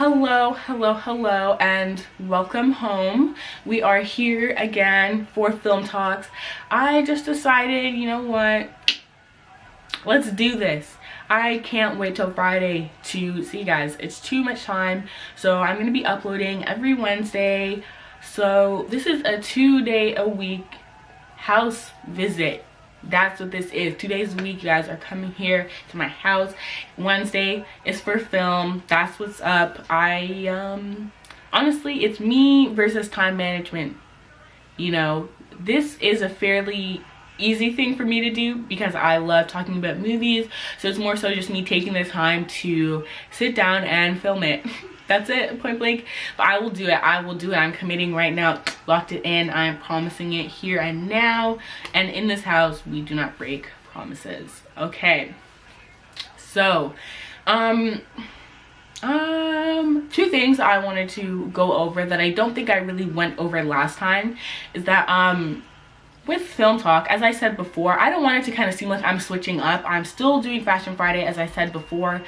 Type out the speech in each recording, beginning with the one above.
Hello, and welcome home. We are here again for film talks. I just decided, you know what, let's do this. I can't wait till Friday to see you guys. It's too much time, so I'm gonna be uploading every Wednesday. So this is a 2-day-a-week house visit. That's what this is. 2 days a week you guys are coming here to my house. Wednesday is for film. That's what's up. Honestly, it's me versus time management. You know, this is a fairly easy thing for me to do because I love talking about movies, so it's more so just me taking the time to sit down and film it. That's it, point blank. But I will do it. I'm committing right now. Locked it in. I'm promising it here and now. And in this house, we do not break promises. Okay. So, two things I wanted to go over that I don't think I really went over last time is that, with Film Talk, as I said before, I don't want it to kind of seem like I'm switching up. I'm still doing Fashion Friday, as I said before.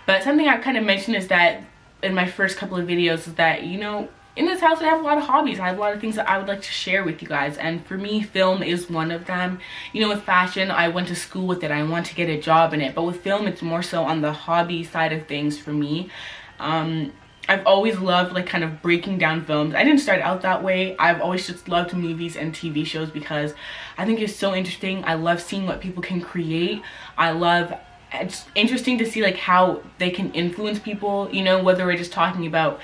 But something I kind of mentioned is that in my first couple of videos is that, you know, in this house I have a lot of hobbies. I have a lot of things that I would like to share with you guys, and for me film is one of them. You know, with fashion I went to school with it, I want to get a job in it, but with film it's more so on the hobby side of things for me. I've always loved like kind of breaking down films. I didn't start out that way. I've always just loved movies and TV shows because I think it's so interesting. I love seeing what people can create. It's interesting to see like how they can influence people, you know, whether we're just talking about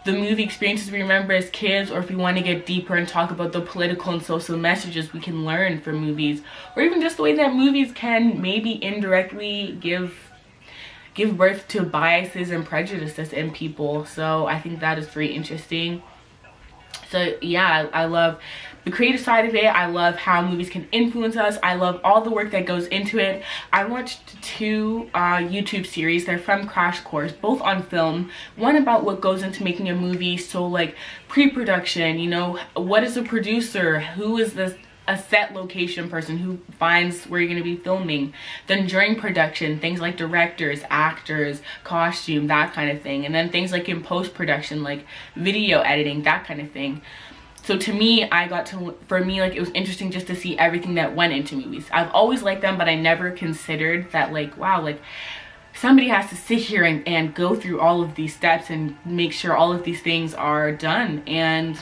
the movie experiences we remember as kids, or if we want to get deeper and talk about the political and social messages we can learn from movies, or even just the way that movies can maybe indirectly give birth to biases and prejudices in people. So I think that is very interesting. So yeah, I love the creative side of it. I love how movies can influence us. I love all the work that goes into it. I watched two YouTube series. They're from Crash Course, both on film. One about what goes into making a movie, so like pre-production, you know, what is a producer, who is a set location person who finds where you're going to be filming. Then during production, things like directors, actors, costume, that kind of thing. And then things like in post-production, like video editing, that kind of thing. So to me, for me, like, it was interesting just to see everything that went into movies. I've always liked them, but I never considered that, like, wow, like, somebody has to sit here and go through all of these steps and make sure all of these things are done. And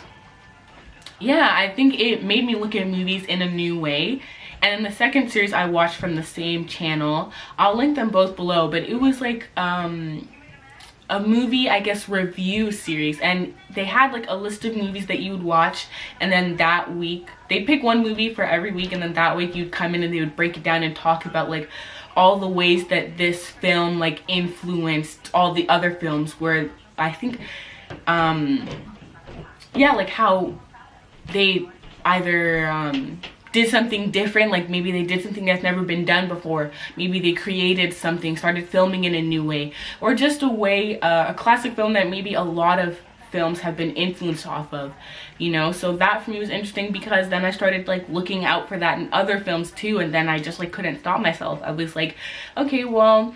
yeah, I think it made me look at movies in a new way. And then the second series I watched from the same channel, I'll link them both below, but it was like a movie, I guess, review series, and they had like a list of movies that you would watch, and then that week they'd pick one movie for every week, and then that week you'd come in and they would break it down and talk about like all the ways that this film like influenced all the other films, where I think yeah, like how they either did something different, like maybe they did something that's never been done before, maybe they created something, started filming in a new way, or just a way, a classic film that maybe a lot of films have been influenced off of, you know. So that for me was interesting because then I started like looking out for that in other films too, and then I just like couldn't stop myself. I was like, okay, well,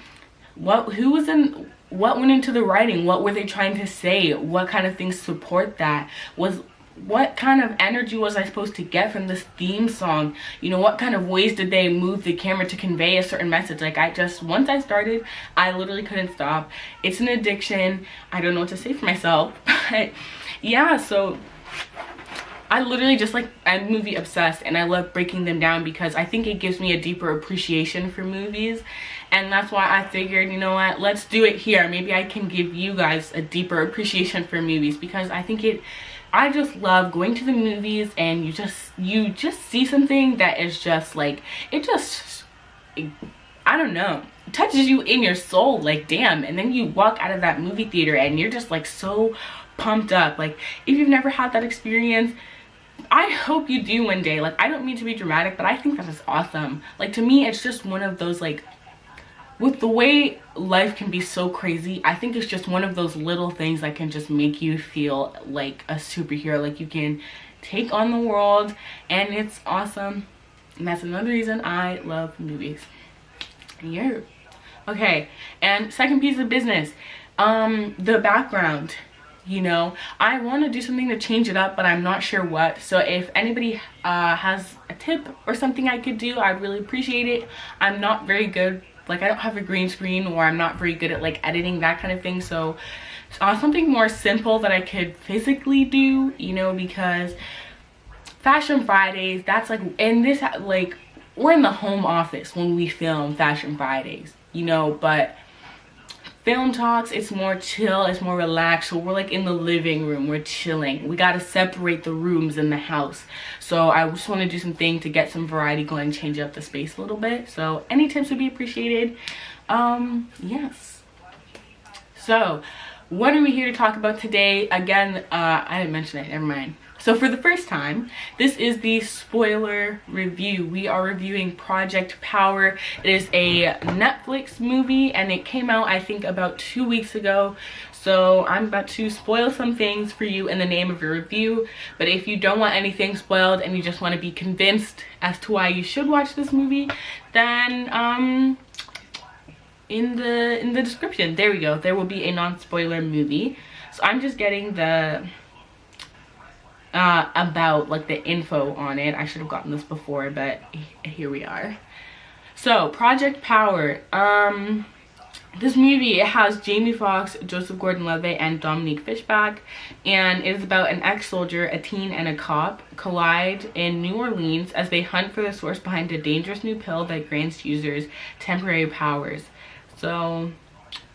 what went into the writing? What were they trying to say? What kind of things support that? What kind of energy was I supposed to get from this theme song? You know, what kind of ways did they move the camera to convey a certain message? Like, once I started, I literally couldn't stop. It's an addiction. I don't know what to say for myself. But yeah, so I literally just like, I'm movie obsessed, and I love breaking them down because I think it gives me a deeper appreciation for movies. And that's why I figured, you know what, let's do it here. Maybe I can give you guys a deeper appreciation for movies, because I think I just love going to the movies and you just see something that is just like, I don't know, it touches you in your soul, like damn. And then you walk out of that movie theater and you're just like so pumped up. Like, if you've never had that experience, I hope you do one day. Like, I don't mean to be dramatic, but I think that is awesome. Like, to me, it's just one of those, like, with the way life can be so crazy, I think it's just one of those little things that can just make you feel like a superhero, like you can take on the world, and it's awesome. And that's another reason I love movies. Yeah. Okay, and second piece of business. The background, you know, I want to do something to change it up, but I'm not sure what. So if anybody has a tip or something I could do, I'd really appreciate it. I'm not very good, like I don't have a green screen, or I'm not very good at like editing, that kind of thing. So something more simple that I could physically do, you know, because Fashion Fridays, that's like, and this, like, we're in the home office when we film Fashion Fridays, you know, but Film Talks, it's more chill, it's more relaxed. So we're like in the living room, we're chilling. We gotta separate the rooms in the house. So I just want to do something to get some variety going, change up the space a little bit. So any tips would be appreciated. Yes. So what are we here to talk about today? Again, I didn't mention it, never mind. So for the first time, this is the spoiler review. We are reviewing Project Power. It is a Netflix movie and it came out, I think, about 2 weeks ago. So I'm about to spoil some things for you in the name of your review. But if you don't want anything spoiled and you just want to be convinced as to why you should watch this movie, then in the description, there we go, there will be a non-spoiler movie. So I'm just getting the about like the info on it. I should have gotten this before, but here we are. So Project Power, this movie, it has Jamie Foxx, Joseph Gordon-Levitt, and Dominique Fishback, and it is about an ex-soldier, a teen, and a cop collide in New Orleans as they hunt for the source behind a dangerous new pill that grants users temporary powers. So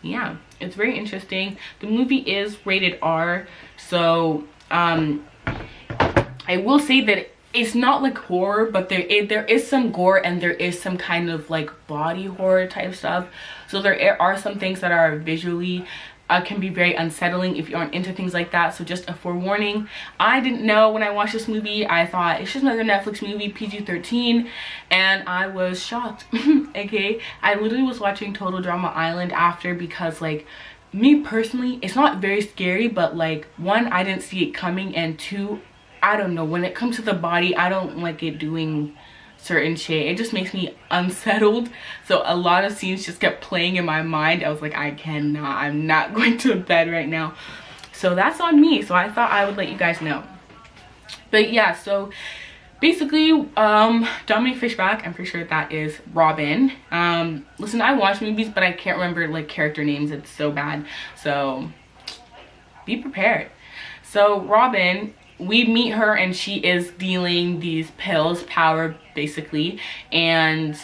yeah, it's very interesting. The movie is rated R, so I will say that it's not like horror, but there is some gore and there is some kind of like body horror type stuff. So there are some things that are visually can be very unsettling if you aren't into things like that. So just a forewarning. I didn't know when I watched this movie. I thought it's just another Netflix movie, PG-13, and I was shocked. Okay, I literally was watching Total Drama Island after, because like, me personally, it's not very scary, but like, one, I didn't see it coming, and two, I don't know, when it comes to the body, I don't like it doing certain shit. It just makes me unsettled. So a lot of scenes just kept playing in my mind. I was like, I'm not going to bed right now. So that's on me. So I thought I would let you guys know. But yeah, so basically, Dominique Fishback, I'm pretty sure that is Robin. Listen, I watch movies, but I can't remember like character names. It's so bad. So be prepared. So Robin, we meet her and she is dealing these pills, power basically, and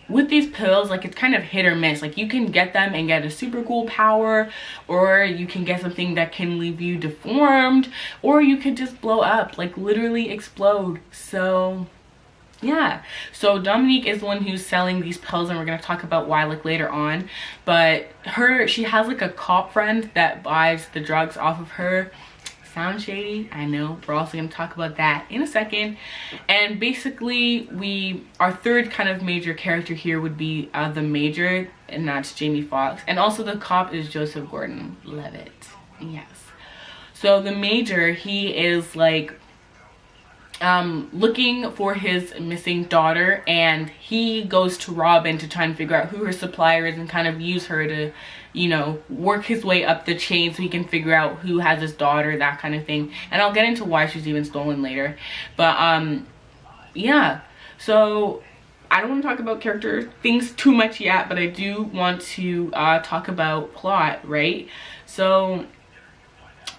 with these pills, like, it's kind of hit or miss. Like, you can get them and get a super cool power, or you can get something that can leave you deformed, or you could just blow up, like literally explode. So yeah, so Dominique is the one who's selling these pills, and we're gonna talk about why like later on. But she has like a cop friend that buys the drugs off of her. Sound shady, I know. We're also going to talk about that in a second. And basically, our third kind of major character here would be the Major, and that's Jamie Foxx, and also the cop is Joseph Gordon-Levitt. Yes. So the Major, he is like looking for his missing daughter, and he goes to Robin to try and figure out who her supplier is and kind of use her to, you know, work his way up the chain so he can figure out who has his daughter, that kind of thing. And I'll get into why she's even stolen later. But yeah, so I don't want to talk about character things too much yet, but I do want to talk about plot, right? So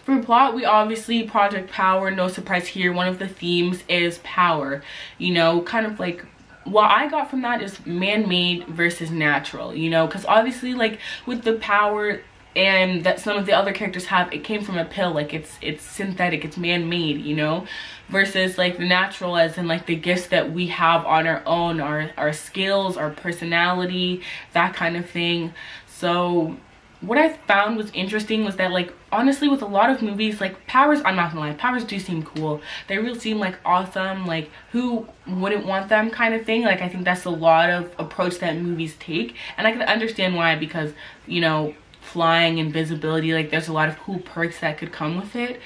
for plot, we obviously, Project Power, no surprise here, one of the themes is power. You know, kind of like, what I got from that is man-made versus natural, you know, because obviously, like, with the power and that some of the other characters have, it came from a pill, like it's synthetic, it's man-made, you know, versus like the natural, as in like the gifts that we have on our own, our skills, our personality, that kind of thing. So what I found was interesting was that, like, honestly, with a lot of movies, like, powers, I'm not gonna lie, powers do seem cool. They really seem like awesome, like, who wouldn't want them kind of thing. Like, I think that's a lot of approach that movies take, and I can understand why, because, you know, flying, invisibility, like, there's a lot of cool perks that could come with it.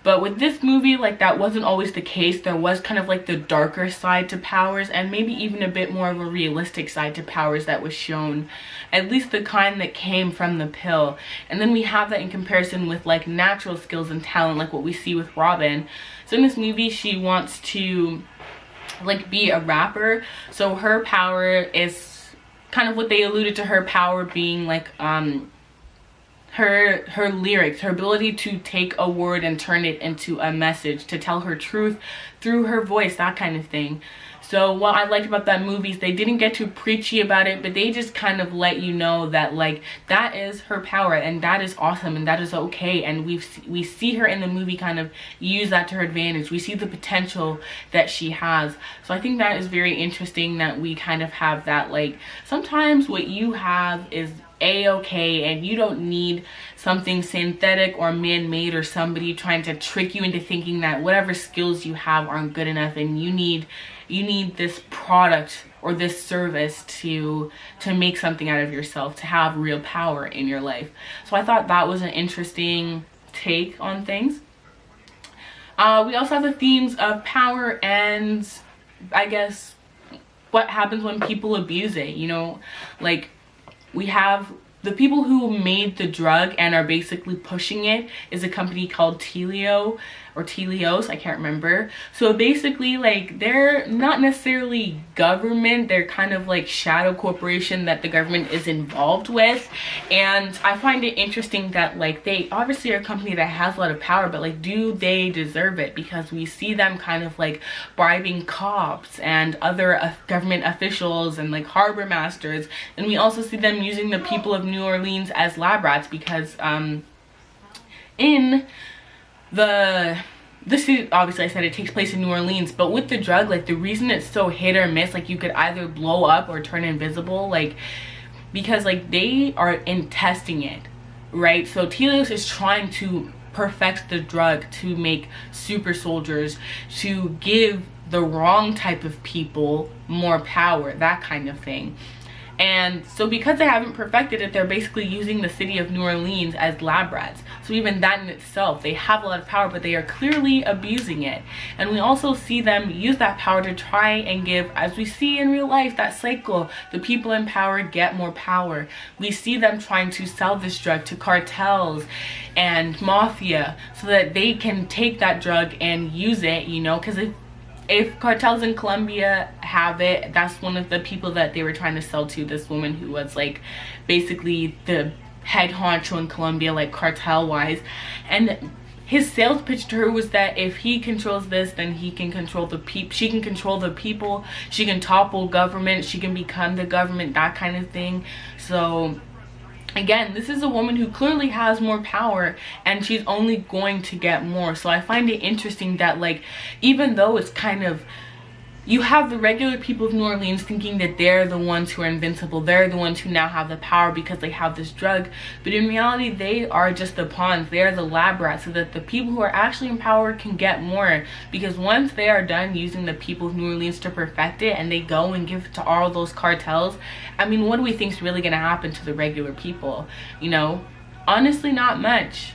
But with this movie, like, that wasn't always the case. There was kind of like the darker side to powers, and maybe even a bit more of a realistic side to powers that was shown, at least the kind that came from the pill. And then we have that in comparison with like natural skills and talent, like what we see with Robin. So in this movie, she wants to like be a rapper, so her power is kind of what they alluded to her power being like her lyrics, her ability to take a word and turn it into a message, to tell her truth through her voice, that kind of thing. So what I liked about that movie is they didn't get too preachy about it, but they just kind of let you know that like that is her power, and that is awesome, and that is okay. And we see her in the movie kind of use that to her advantage. We see the potential that she has. So I think that is very interesting that we kind of have that, like, sometimes what you have is a-okay, and you don't need something synthetic or man-made or somebody trying to trick you into thinking that whatever skills you have aren't good enough, and you need this product or this service to make something out of yourself, to have real power in your life. So I thought that was an interesting take on things. We also have the themes of power and, I guess, what happens when people abuse it, you know, like we have the people who made the drug and are basically pushing it is a company called Telio or Telios, I can't remember. So basically, like, they're not necessarily government, they're kind of like shadow corporation that the government is involved with. And I find it interesting that, like, they obviously are a company that has a lot of power, but like, do they deserve it? Because we see them kind of like bribing cops and other government officials and like harbor masters, and we also see them using the people of New Orleans as lab rats, because in this is, obviously I said it takes place in New Orleans, but with the drug, like, the reason it's so hit or miss, like, you could either blow up or turn invisible, like, because like they are in testing it, right? So Telios is trying to perfect the drug to make super soldiers, to give the wrong type of people more power, that kind of thing. And so because they haven't perfected it, they're basically using the city of New Orleans as lab rats. So even that in itself, they have a lot of power, but they are clearly abusing it. And we also see them use that power to try and give, as we see in real life, that cycle. The people in power get more power. We see them trying to sell this drug to cartels and mafia so that they can take that drug and use it, you know, because if cartels in Colombia have it, that's one of the people that they were trying to sell to, this woman who was like basically the head honcho in Colombia, like cartel wise. And his sales pitch to her was that if he controls this, then he can control the people, she can control the people, she can topple government, she can become the government, that kind of thing. So again, this is a woman who clearly has more power, and she's only going to get more. So I find it interesting that, like, even though it's kind of, you have the regular people of New Orleans thinking that they're the ones who are invincible, they're the ones who now have the power because they have this drug, but in reality they are just the pawns, they are the lab rats, so that the people who are actually in power can get more. Because once they are done using the people of New Orleans to perfect it, and they go and give it to all those cartels, I mean, what do we think is really going to happen to the regular people? You know, honestly, not much,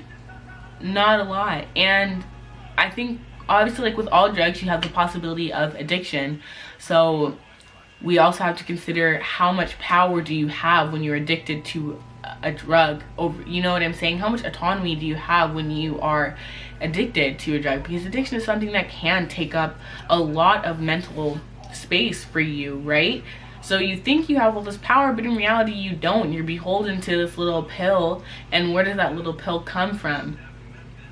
not a lot. And I think obviously, like with all drugs, you have the possibility of addiction. So we also have to consider how much power do you have when you're addicted to a drug, over, you know what I'm saying? How much autonomy do you have when you are addicted to a drug? Because addiction is something that can take up a lot of mental space for you, right? So you think you have all this power, but in reality you don't. You're beholden to this little pill. And where does that little pill come from?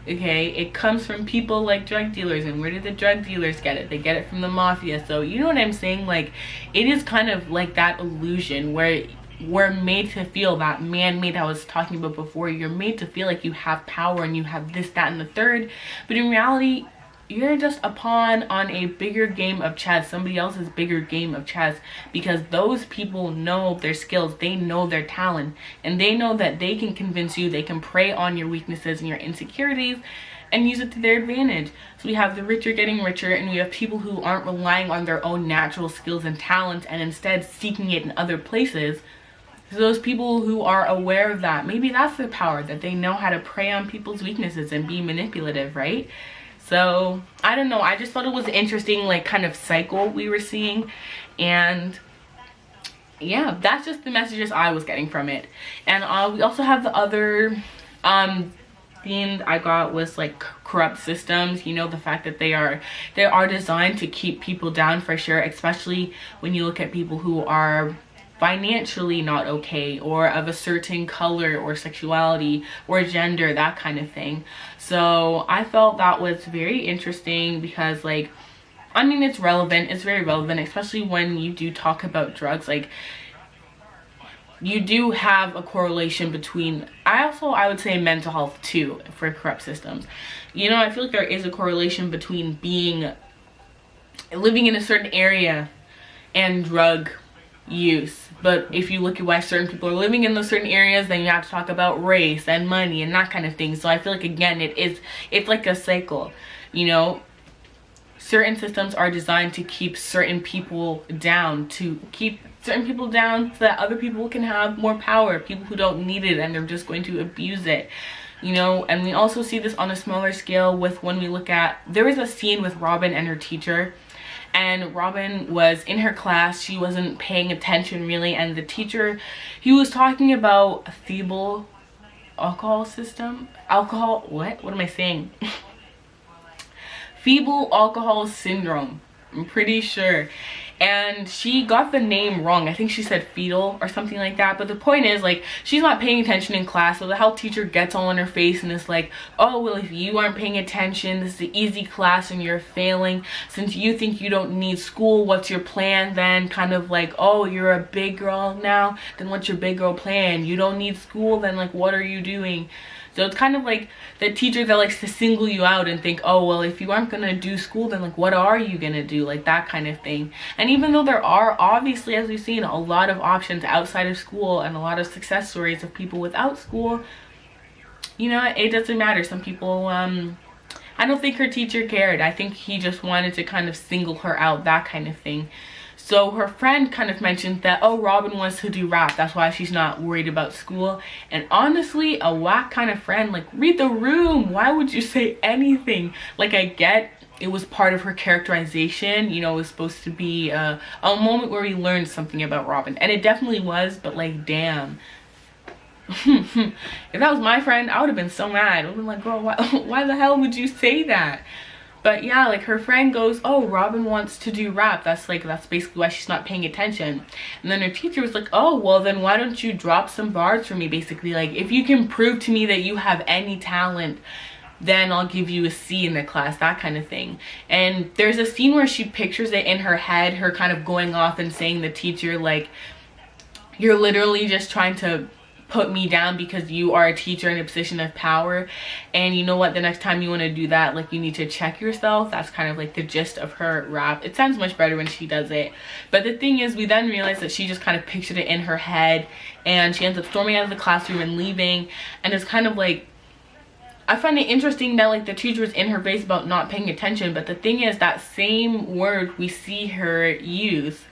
Okay, it comes from people like drug dealers. And where do the drug dealers get it? They get it from the mafia. So you know what I'm saying? Like, it is kind of like that illusion where we're made to feel, that man-made I was talking about before. You're made to feel like you have power and you have this, that, and the third. But in reality, you're just a pawn on a bigger game of chess, somebody else's bigger game of chess, because those people know their skills, they know their talent, and they know that they can convince you, they can prey on your weaknesses and your insecurities and use it to their advantage. So we have the richer getting richer, and we have people who aren't relying on their own natural skills and talents and instead seeking it in other places. So those people who are aware of that, maybe that's their power, that they know how to prey on people's weaknesses and be manipulative, right? So I don't know, I just thought it was interesting, like, kind of cycle we were seeing. And yeah, that's just the messages I was getting from it. And we also have the other theme I got was like corrupt systems. You know, the fact that they are designed to keep people down, for sure, especially when you look at people who are financially not okay, or of a certain color or sexuality or gender, that kind of thing. So I felt that was very interesting because, like, I mean, it's relevant, it's very relevant, especially when you do talk about drugs. Like, you do have a correlation between, I would say mental health too, for corrupt systems. You know, I feel like there is a correlation between living in a certain area and drug use. But if you look at why certain people are living in those certain areas, then you have to talk about race and money and that kind of thing. So I feel like, again, it's like a cycle. You know, certain systems are designed to keep certain people down, so that other people can have more power, people who don't need it and they're just going to abuse it. You know, and we also see this on a smaller scale with when we look at, there was a scene with Robin and her teacher, and Robin was in her class, she wasn't paying attention really, and the teacher, he was talking about a feeble alcohol system, what am I saying? Feeble alcohol syndrome, I'm pretty sure. And she got the name wrong. I think she said fetal or something like that. But the point is, like, she's not paying attention in class. So the health teacher gets all in her face and is like, oh, well, if you aren't paying attention, this is an easy class and you're failing. Since you think you don't need school, what's your plan then? Kind of like, oh, you're a big girl now, then what's your big girl plan? You don't need school, then, like, what are you doing? So it's kind of like the teacher that likes to single you out and think, oh, well, if you aren't gonna do school, then, like, what are you gonna do? Like, that kind of thing. And even though there are, obviously, as we've seen, a lot of options outside of school and a lot of success stories of people without school, you know, it doesn't matter. Some people, I don't think her teacher cared. I think he just wanted to kind of single her out, that kind of thing. So her friend kind of mentioned that, oh, Robin wants to do rap, that's why she's not worried about school. And honestly, a whack kind of friend, like, read the room. Why would you say anything? Like, I get it was part of her characterization, you know, it was supposed to be a moment where we learned something about Robin, and it definitely was, but, like, damn. If that was my friend, I would have been so mad. I would have been like, girl, why the hell would you say that? But yeah, like, her friend goes, oh, Robin wants to do rap, that's basically why she's not paying attention. And then her teacher was like, oh, well, then why don't you drop some bars for me, basically, like, if you can prove to me that you have any talent, then I'll give you a C in the class, that kind of thing. And there's a scene where she pictures it in her head, her kind of going off and saying the teacher, like, you're literally just trying to put me down because you are a teacher in a position of power, and you know what, the next time you want to do that, like, you need to check yourself. That's kind of like the gist of her rap. It sounds much better when she does it, but the thing is, we then realize that she just kind of pictured it in her head, and she ends up storming out of the classroom and leaving. And it's kind of like, I find it interesting that, like, the teacher was in her face about not paying attention, but the thing is, that same word we see her use,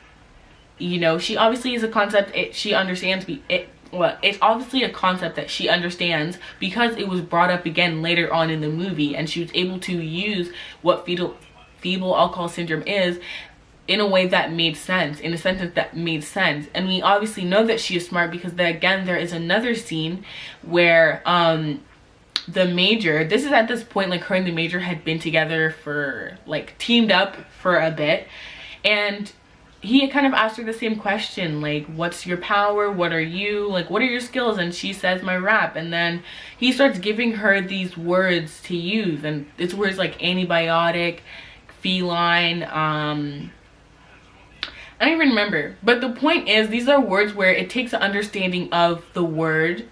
you know, she obviously is a concept she understands. Well, it's obviously a concept that she understands because it was brought up again later on in the movie, and she was able to use what feeble alcohol syndrome is in a way that made sense, in a sentence that made sense. And we obviously know that she is smart because there is another scene where the major, this is at this point, like, her and the major had been together for, like, teamed up for a bit, and he had kind of asked her the same question, like, what's your power, what are you, like, what are your skills? And she says, my rap. And then he starts giving her these words to use, and it's words like antibiotic, feline, I don't even remember, but the point is, these are words where it takes an understanding of the word,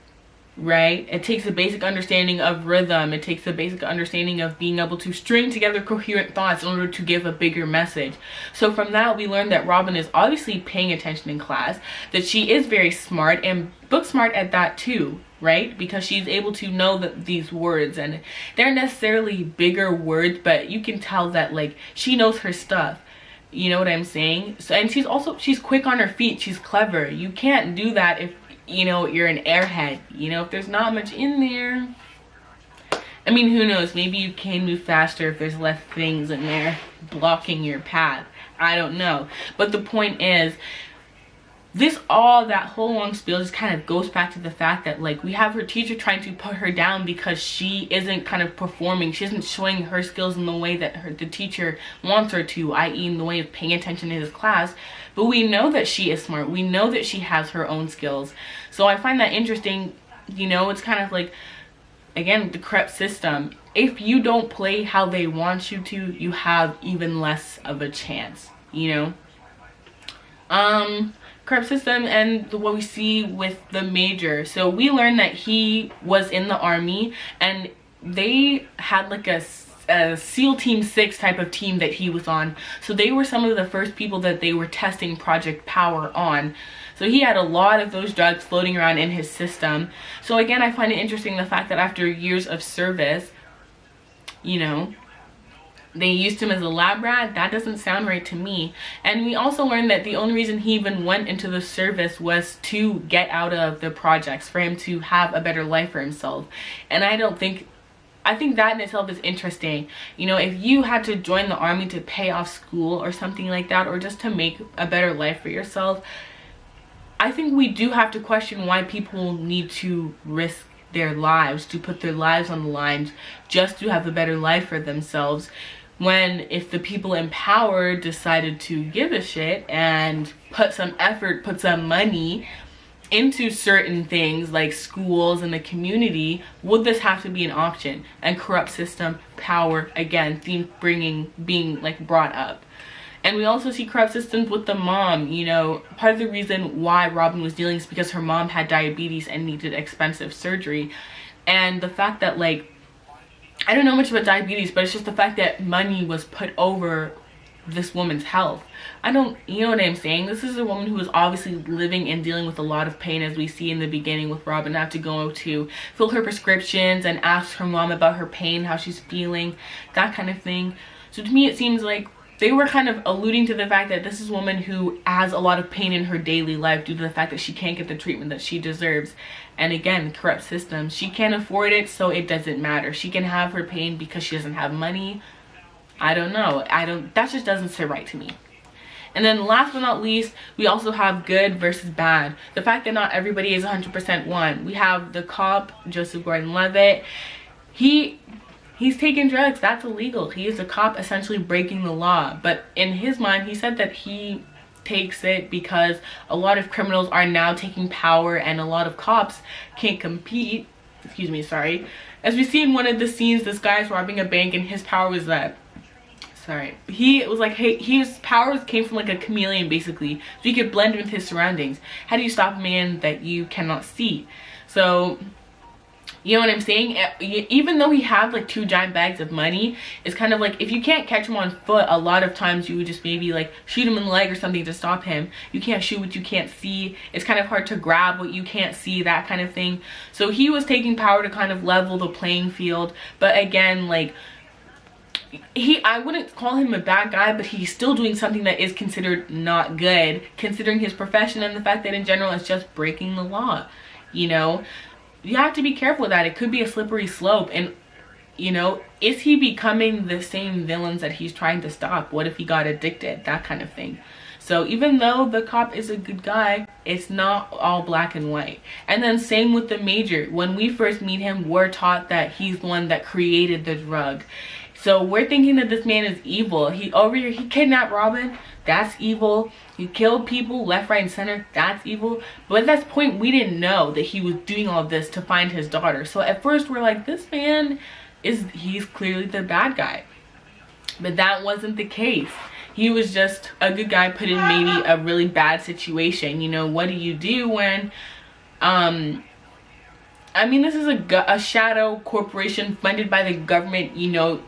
right? It takes a basic understanding of rhythm. It takes a basic understanding of being able to string together coherent thoughts in order to give a bigger message. So from that, we learned that Robin is obviously paying attention in class, that she is very smart, and book smart at that too, right? Because she's able to know that these words, and they're necessarily bigger words, but you can tell that, like, she knows her stuff. You know what I'm saying? So, and she's quick on her feet. She's clever. You can't do that you know, you're an airhead. You know, if there's not much in there, I mean, who knows? Maybe you can move faster if there's less things in there blocking your path. I don't know. But the point is, that whole long spiel just kind of goes back to the fact that, like, we have her teacher trying to put her down because she isn't kind of performing. She isn't showing her skills in the way that the teacher wants her to, i.e. in the way of paying attention to his class. But we know that she is smart. We know that she has her own skills. So I find that interesting. You know, it's kind of like, again, the corrupt system. If you don't play how they want you to, you have even less of a chance, you know? Corrupt system and what we see with the major. So we learned that he was in the army, and they had like a SEAL Team 6 type of team that he was on. So they were some of the first people that they were testing Project Power on. So he had a lot of those drugs floating around in his system. So again, I find it interesting the fact that after years of service, you know, they used him as a lab rat. That doesn't sound right to me. And we also learned that the only reason he even went into the service was to get out of the projects, for him to have a better life for himself. And I think that in itself is interesting. You know, if you had to join the army to pay off school or something like that, or just to make a better life for yourself, I think we do have to question why people need to risk their lives, to put their lives on the line just to have a better life for themselves, when if the people in power decided to give a shit and put some effort, put some money into certain things like schools and the community, would this have to be an option? And corrupt system, power, again, being like brought up. And we also see corrupt systems with the mom. You know, part of the reason why Robin was dealing is because her mom had diabetes and needed expensive surgery. And the fact that, like, I don't know much about diabetes, but it's just the fact that money was put over this woman's health. You know what I'm saying? This is a woman who is obviously living and dealing with a lot of pain, as we see in the beginning with Robin. Have to go to fill her prescriptions and ask her mom about her pain, how she's feeling, that kind of thing. So to me, it seems like they were kind of alluding to the fact that this is a woman who has a lot of pain in her daily life due to the fact that she can't get the treatment that she deserves. And again, corrupt system. She can't afford it, so it doesn't matter. She can have her pain because she doesn't have money. I don't know. That just doesn't sit right to me. And then last but not least, we also have good versus bad. The fact that not everybody is 100% one. We have the cop, Joseph Gordon-Levitt. He's taking drugs. That's illegal. He is a cop essentially breaking the law. But in his mind, he said that he takes it because a lot of criminals are now taking power and a lot of cops can't compete. Excuse me, sorry. As we see in one of the scenes, this guy is robbing a bank and his power was that, he was like, hey, his powers came from like a chameleon basically, so he could blend with his surroundings. How do you stop a man that you cannot see? So, you know what I'm saying? Even though he had like 2 giant bags of money, it's kind of like, if you can't catch him on foot, a lot of times you would just maybe like shoot him in the leg or something to stop him. You can't shoot what you can't see. It's kind of hard to grab what you can't see, that kind of thing. So he was taking power to kind of level the playing field. But again, like, I wouldn't call him a bad guy, but he's still doing something that is considered not good, considering his profession and the fact that in general it's just breaking the law. You know, you have to be careful with that. It could be a slippery slope. And, you know, is he becoming the same villains that he's trying to stop? What if he got addicted? That kind of thing. So even though the cop is a good guy, it's not all black and white. And then same with the major. When we first meet him, we're taught that he's the one that created the drug. So we're thinking that this man is evil. He kidnapped Robin. That's evil. He killed people left, right, and center. That's evil. But at that point, we didn't know that he was doing all of this to find his daughter. So at first, we're like, this man he's clearly the bad guy. But that wasn't the case. He was just a good guy put in maybe a really bad situation. You know, what do you do when, I mean, this is a shadow corporation funded by the government. You know,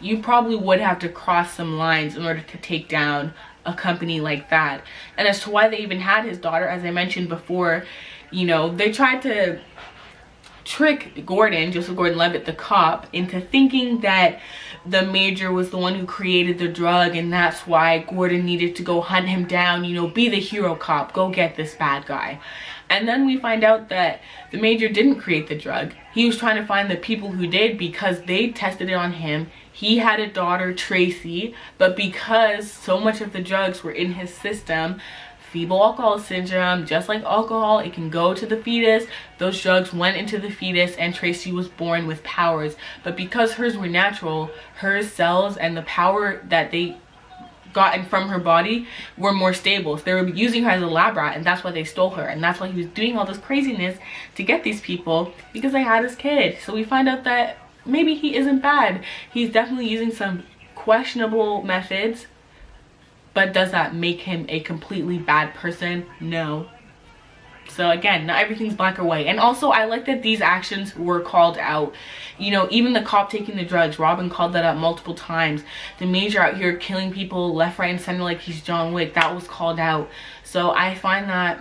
you probably would have to cross some lines in order to take down a company like that. And as to why they even had his daughter, as I mentioned before, you know, they tried to trick Gordon, Joseph Gordon-Levitt, the cop, into thinking that the major was the one who created the drug, and that's why Gordon needed to go hunt him down, you know, be the hero cop, go get this bad guy. And then we find out that the major didn't create the drug. He was trying to find the people who did, because they tested it on him. He had a daughter, Tracy, but because so much of the drugs were in his system, fetal alcohol syndrome, just like alcohol, it can go to the fetus. Those drugs went into the fetus, and Tracy was born with powers. But because hers were natural, her cells and the power that they gotten from her body were more stable. So they were using her as a lab rat, and that's why they stole her. And that's why he was doing all this craziness to get these people, because they had his kid. So we find out that maybe he isn't bad. He's definitely using some questionable methods. But does that make him a completely bad person? No. So again, not everything's black or white. And also, I like that these actions were called out. You know, even the cop taking the drugs, Robin called that out multiple times. The major out here killing people left, right, and center like he's John Wick, that was called out. So I find that,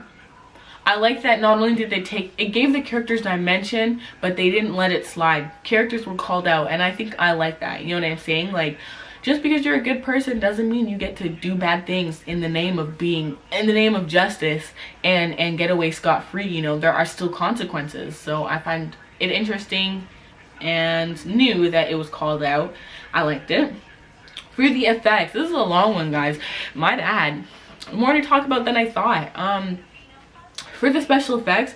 I like that not only did they take, it gave the characters dimension, but they didn't let it slide. Characters were called out, and I think I like that. You know what I'm saying? Like, just because you're a good person doesn't mean you get to do bad things in the name of being, in the name of justice, and get away scot-free. You know, there are still consequences. So I find it interesting and new that it was called out. I liked it. For the effects, this is a long one, guys. My bad. More to talk about than I thought. For the special effects,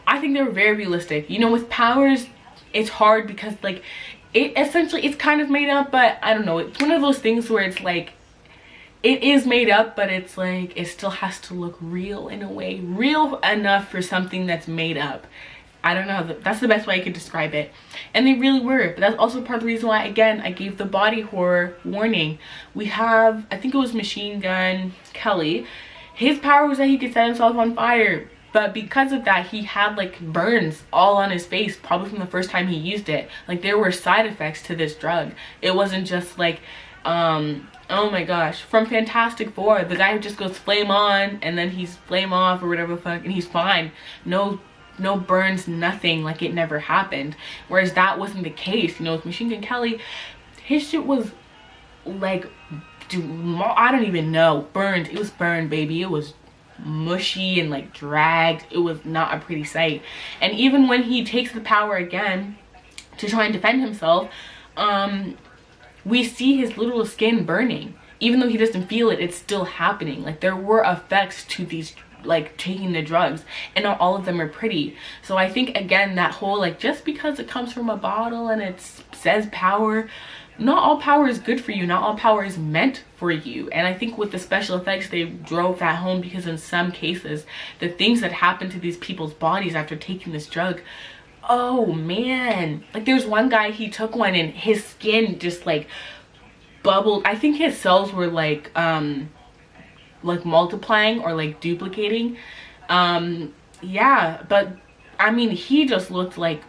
I think they were very realistic. You know, with powers, it's hard because, like, it essentially, it's kind of made up, but I don't know, it's one of those things where it's like, it is made up, but it's like, it still has to look real in a way, real enough for something that's made up. I don't know, that's the best way I could describe it. And they really were, but that's also part of the reason why, again, I gave the body horror warning. We have, I think it was Machine Gun Kelly, his power was that he could set himself on fire. But because of that, he had like burns all on his face, probably from the first time he used it. Like, there were side effects to this drug. It wasn't just like, oh my gosh, from Fantastic Four, the guy who just goes flame on and then he's flame off or whatever the fuck, and he's fine. No burns, nothing, like it never happened. Whereas that wasn't the case, you know, with Machine Gun Kelly, his shit was like, I don't even know, burned. It was burned, baby. It was mushy and like dragged. It was not a pretty sight. And even when he takes the power again to try and defend himself, we see his little skin burning. Even though he doesn't feel it, it's still happening. Like, there were effects to these, like, taking the drugs, and not all of them are pretty. So I think, again, that whole, like, just because it comes from a bottle and it says power, not all power is good for you. Not all power is meant for you. And I think with the special effects, they drove that home, because in some cases, the things that happen to these people's bodies after taking this drug, oh man. Like, there's one guy, he took one and his skin just like bubbled. I think his cells were like multiplying or like duplicating. Yeah, but I mean, he just looked like,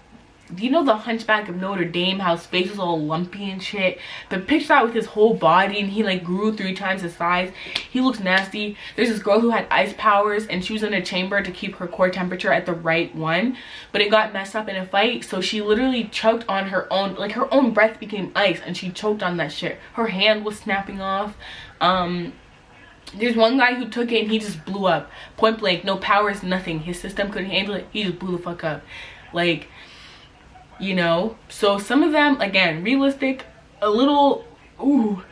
you know, the Hunchback of Notre Dame, how his face was all lumpy and shit, but picture that with his whole body, and he like grew 3 times his size. He looks nasty. There's this girl who had ice powers, and she was in a chamber to keep her core temperature at the right one, but it got messed up in a fight, so she literally choked on her own, like her own breath became ice, and she choked on that shit. Her hand was snapping off. There's one guy who took it and he just blew up, point blank, no powers, nothing. His system couldn't handle it. He just blew the fuck up. Like, you know, so some of them, again, realistic, a little, ooh,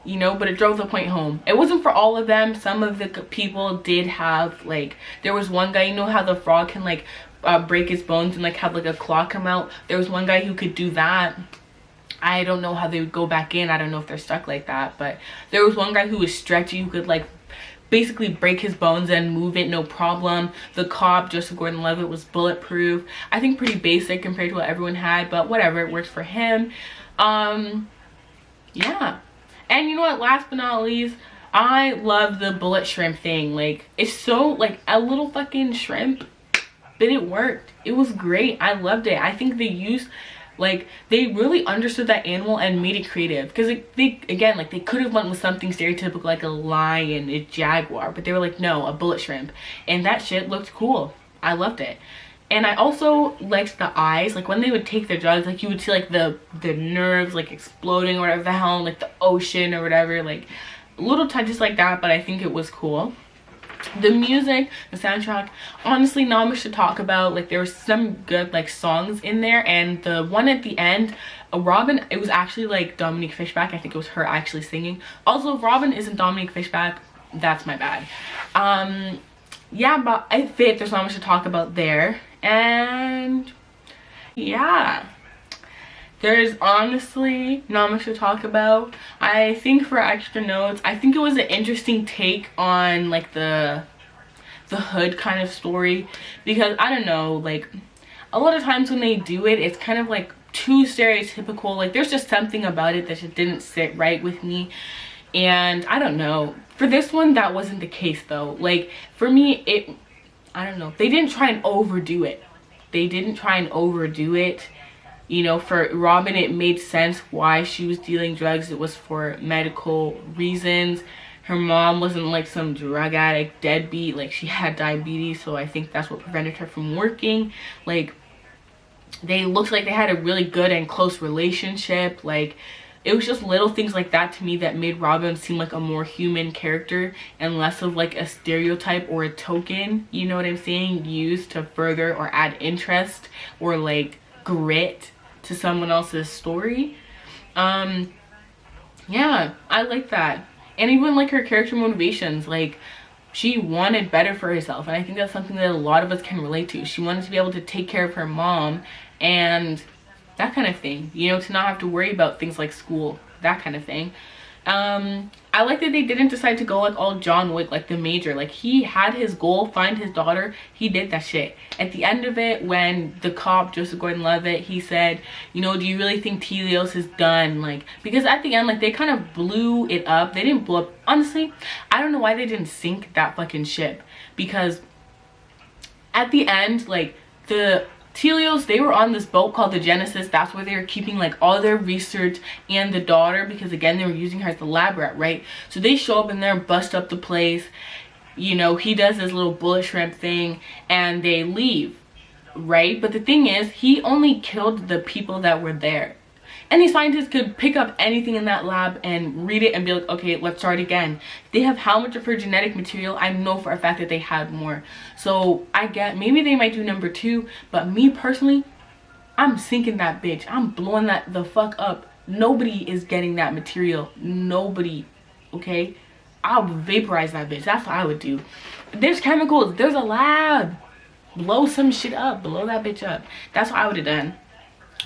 you know, but it drove the point home. It wasn't for all of them. Some of the people did have, like, there was one guy, you know how the frog can like break his bones and like have like a claw come out? There was one guy who could do that. I don't know how they would go back in. I don't know if they're stuck like that, but there was one guy who was stretchy, who could like basically break his bones and move it no problem. The cop, Joseph Gordon-Levitt, was bulletproof. I think pretty basic compared to what everyone had, but whatever, it works for him. Yeah. And you know what, last but not least, I love the bullet shrimp thing. Like, it's so like a little fucking shrimp, but it worked. It was great. I loved it. I think they used, like, they really understood that animal and made it creative, because they again, like, they could have went with something stereotypical like a lion, a jaguar, but they were like, no, a bullet shrimp, and that shit looked cool. I loved it. And I also liked the eyes, like when they would take their drugs, like you would see like the nerves like exploding or whatever the hell, like the ocean or whatever, like little touches like that. But I think it was cool. The music, the soundtrack, honestly not much to talk about. Like there was some good like songs in there, and the one at the end, Robin, it was actually like Dominique Fishback. I think it was her actually singing. Also, if Robin isn't Dominique Fishback, that's my bad. Yeah, but I fit, there's not much to talk about there. And yeah, there's honestly not much to talk about. I think for extra notes, I think it was an interesting take on like the hood kind of story, because I don't know, like a lot of times when they do it, it's kind of like too stereotypical. Like there's just something about it that just didn't sit right with me. And I don't know, for this one that wasn't the case though. Like for me, I don't know, they didn't try and overdo it. You know, for Robin, it made sense why she was dealing drugs. It was for medical reasons. Her mom wasn't like some drug addict deadbeat, like she had diabetes, so I think that's what prevented her from working. Like they looked like they had a really good and close relationship. Like it was just little things like that to me that made Robin seem like a more human character and less of like a stereotype or a token, you know what I'm saying, used to further or add interest or like grit to someone else's story. Yeah, I like that. And even like her character motivations, like she wanted better for herself, and I think that's something that a lot of us can relate to. She wanted to be able to take care of her mom and that kind of thing, you know, to not have to worry about things like school, that kind of thing. I like that they didn't decide to go like all John Wick, like the Major. Like he had his goal, find his daughter, he did that shit. At the end of it, when the cop, Joseph Gordon-Levitt, he said, you know, do you really think Telios is done? Like, because at the end, like they kind of blew it up. They didn't blow up, honestly, I don't know why they didn't sink that fucking ship, because at the end, like the Telios, they were on this boat called the Genesis. That's where they were keeping like all their research and the daughter, because again, they were using her as the lab rat, right? So they show up in there, bust up the place, you know, he does his little bullet shrimp thing, and they leave, right? But the thing is, he only killed the people that were there. Any scientist could pick up anything in that lab and read it and be like, okay, let's start again. They have how much of her genetic material? I know for a fact that they had more. So I get, maybe they might do number 2, but me personally, I'm sinking that bitch. I'm blowing that the fuck up. Nobody is getting that material. Nobody, okay? I'll vaporize that bitch. That's what I would do. There's chemicals. There's a lab. Blow some shit up. Blow that bitch up. That's what I would have done.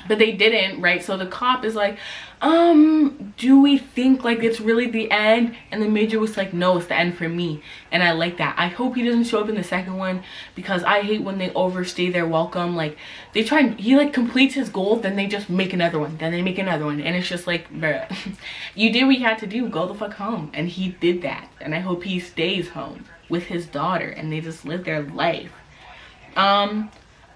But they didn't, right? So the cop is like, do we think like it's really the end? And the Major was like, no, it's the end for me. And I like that. I hope he doesn't show up in the second one, because I hate when they overstay their welcome. Like they try and he like completes his goal, then they just make another one, then they make another one, and it's just like, bruh, you did what you had to do, go the fuck home. And he did that, and I hope he stays home with his daughter and they just live their life.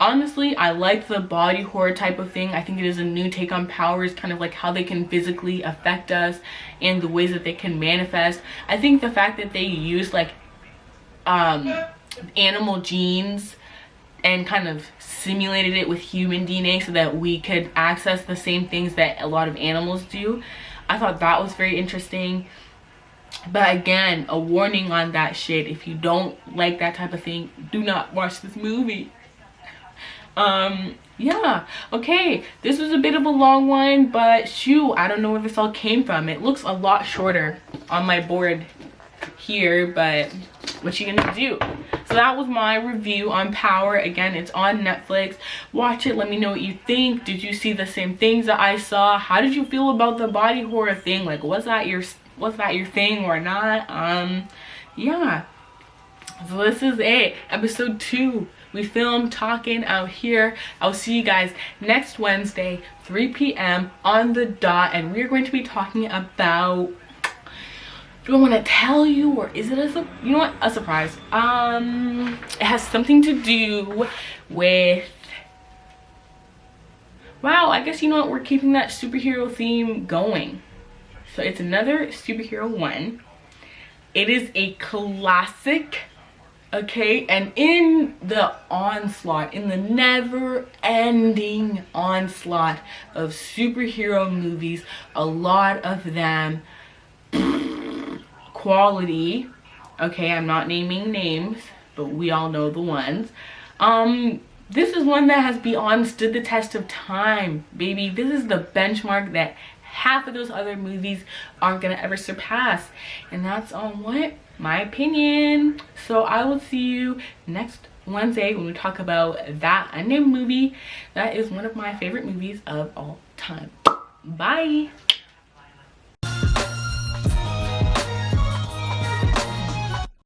Honestly, I like the body horror type of thing. I think it is a new take on powers, kind of like how they can physically affect us and the ways that they can manifest. I think the fact that they use like animal genes and kind of simulated it with human DNA so that we could access the same things that a lot of animals do, I thought that was very interesting. But again, a warning on that shit. If you don't like that type of thing, do not watch this movie. Yeah, okay, this was a bit of a long one, but shoot, I don't know where this all came from. It looks a lot shorter on my board here, but what you gonna do? So that was my review on Power. Again, it's on Netflix. Watch it, let me know what you think. Did you see the same things that I saw? How did you feel about the body horror thing? Like, was that your thing or not? Yeah, so this is it, episode 2. We filmed talking out here. I'll see you guys next Wednesday, 3 p.m. on the dot, and we're going to be talking about, do I want to tell you, or is it you know what, a surprise. It has something to do with, wow, I guess, you know what, we're keeping that superhero theme going. So it's another superhero one. It is a classic Okay, and in the onslaught, in the never-ending onslaught of superhero movies, a lot of them quality, okay, I'm not naming names, but we all know the ones. This is one that has beyond stood the test of time, baby. This is the benchmark that half of those other movies aren't gonna ever surpass, and that's on what? My opinion. So I will see you next Wednesday when we talk about that unnamed movie. That is one of my favorite movies of all time. Bye.